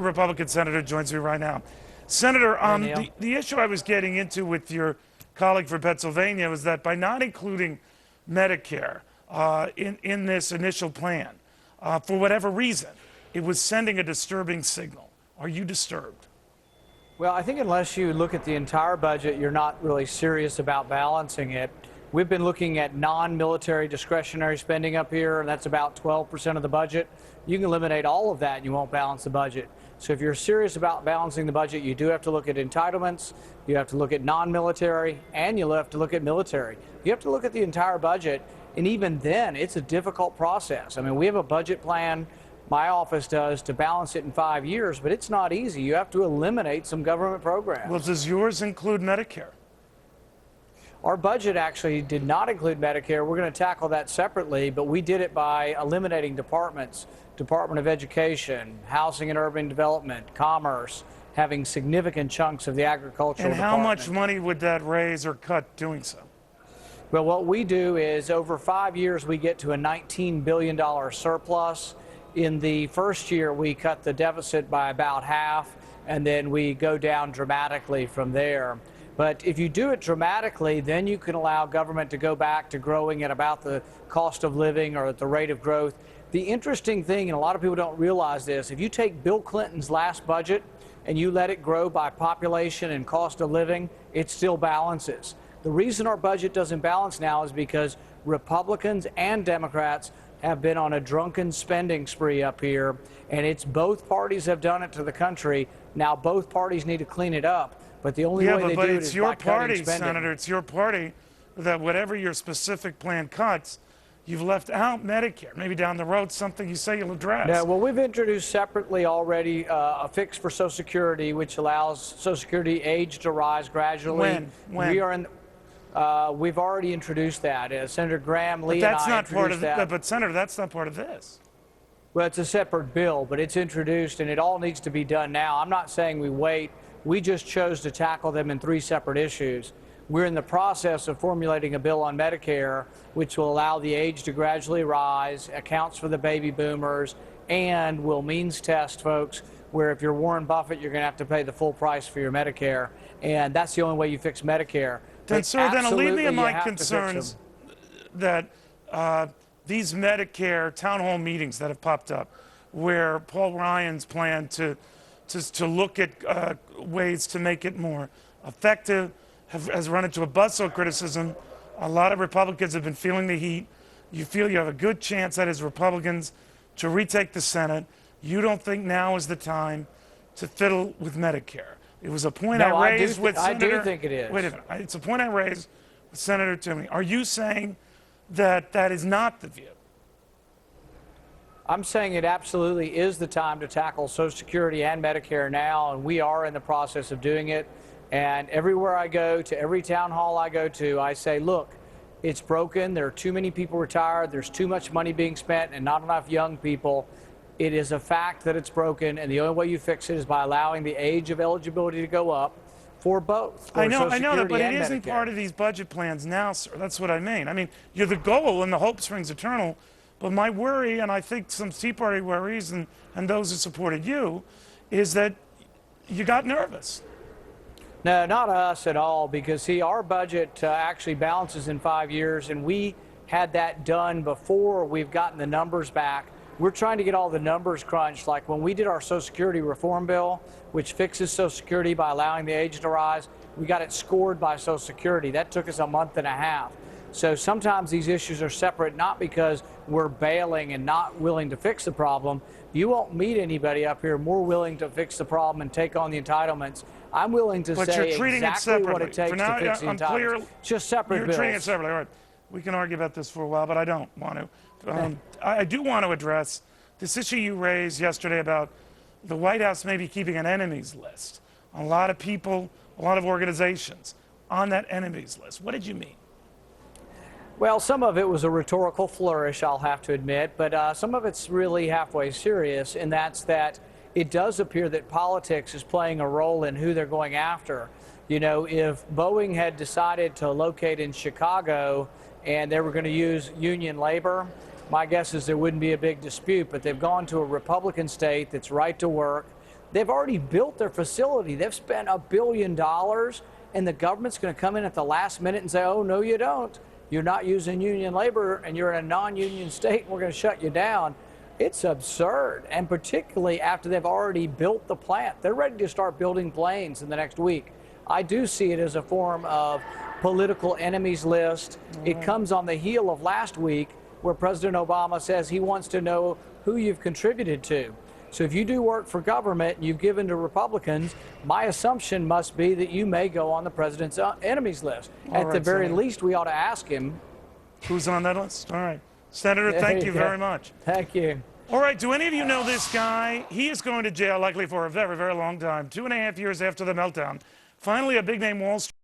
Republican senator joins me right now. Senator, the issue I was getting into with your colleague from Pennsylvania was that by not including Medicare in this initial plan, for whatever reason, it was sending a disturbing signal. Are you disturbed? Well, I think unless you look at the entire budget, you're not really serious about balancing it. We've been looking at non-military discretionary spending up here, and that's about 12% of the budget. You can eliminate all of that and you won't balance the budget. So if you're serious about balancing the budget, you do have to look at entitlements, you have to look at non-military, and you'll have to look at military. You have to look at the entire budget, and even then, it's a difficult process. I mean, we have a budget plan, my office does, to balance it in 5 years, but it's not easy. You have to eliminate some government programs. Well, does yours include Medicare? Our budget actually did not include Medicare. We're going to tackle that separately, but we did it by eliminating departments, Department of Education, Housing and Urban Development, Commerce, having significant chunks of the agricultural And how department. much money would that raise or cut doing so? Well, what we do is over 5 years, we get to a $19 billion surplus. In the first year, we cut the deficit by about half, and then we go down dramatically from there. But if you do it dramatically, then you can allow government to go back to growing at about the cost of living or at the rate of growth. The interesting thing, and a lot of people don't realize this, if you take Bill Clinton's last budget and you let it grow by population and cost of living, it still balances. The reason our budget doesn't balance now is because Republicans and Democrats have been on a drunken spending spree up here, and it's both parties have done it to the country. Now both parties need to clean it up. But the only way they do it is by cutting spending. Senator, it's your party that whatever your specific plan cuts, you've left out Medicare. Maybe down the road, something you say you'll address. No, well, we've introduced separately already a fix for Social Security, which allows Social Security age to rise gradually. When? We are in. We've already introduced that. Senator Graham, Lee, and I introduced that. But Senator, that's not part of this. Well, it's a separate bill, but it's introduced, and it all needs to be done now. I'm not saying we wait. We just chose to tackle them in 3 separate issues. We're in the process of formulating a bill on Medicare, which will allow the age to gradually rise, accounts for the baby boomers, and will means test folks, where if you're Warren Buffett, you're going to have to pay the full price for your Medicare. And that's the only way you fix Medicare. Then, sir, then alleviate my concerns that these Medicare town hall meetings that have popped up, where Paul Ryan's plan to look at ways to make it more effective has run into a buzzsaw criticism. A lot of Republicans have been feeling the heat. You feel you have a good chance, that is, Republicans, to retake the Senate. You don't think now is the time to fiddle with Medicare. It was a point I raised with Senator. I do think it is. Wait a minute. It's a point I raised with Senator Toomey. Are you saying that that is not the view? I'm saying it absolutely is the time to tackle Social Security and Medicare now, and we are in the process of doing it. And everywhere I go, to every town hall I go to, I say, look, it's broken. There are too many people retired. There's too much money being spent and not enough young people. It is a fact that it's broken, and the only way you fix it is by allowing the age of eligibility to go up for both. I know that, but it isn't part of these budget plans now, sir. That's what I mean. I mean, you're the goal, and the hope springs eternal. But my worry, and I think some Tea Party worries, and those who supported you, is that you got nervous. No, not us at all, because, see, our budget actually balances in 5 years, and we had that done before we've gotten the numbers back. We're trying to get all the numbers crunched. Like when we did our Social Security reform bill, which fixes Social Security by allowing the age to rise, we got it scored by Social Security. That took us a month and a half. So sometimes these issues are separate, not because we're bailing and not willing to fix the problem. You won't meet anybody up here more willing to fix the problem and take on the entitlements. I'm willing to say exactly what it takes to fix the entitlements. Just separate bills. You're treating it separately. All right. We can argue about this for a while, but I don't want to. I do want to address this issue you raised yesterday about the White House maybe keeping an enemies list. A lot of people, a lot of organizations on that enemies list. What did you mean? Well, some of it was a rhetorical flourish, I'll have to admit, but some of it's really halfway serious, and that's that it does appear that politics is playing a role in who they're going after. You know, if Boeing had decided to locate in Chicago and they were going to use union labor, my guess is there wouldn't be a big dispute, but they've gone to a Republican state that's right to work. They've already built their facility. They've spent $1 billion, and the government's going to come in at the last minute and say, oh, no, you don't. You're not using union labor, and you're in a non-union state, and we're going to shut you down. It's absurd, and particularly after they've already built the plant. They're ready to start building planes in the next week. I do see it as a form of political enemies list. It comes on the heel of last week where President Obama says he wants to know who you've contributed to. So if you do work for government and you've given to Republicans, my assumption must be that you may go on the president's enemies list. At the very least, we ought to ask him. Who's on that list? All right. Senator, thank you very much. Thank you. All right, do any of you know this guy? He is going to jail likely for a very, very long time, 2.5 years after the meltdown. Finally, a big-name Wall Street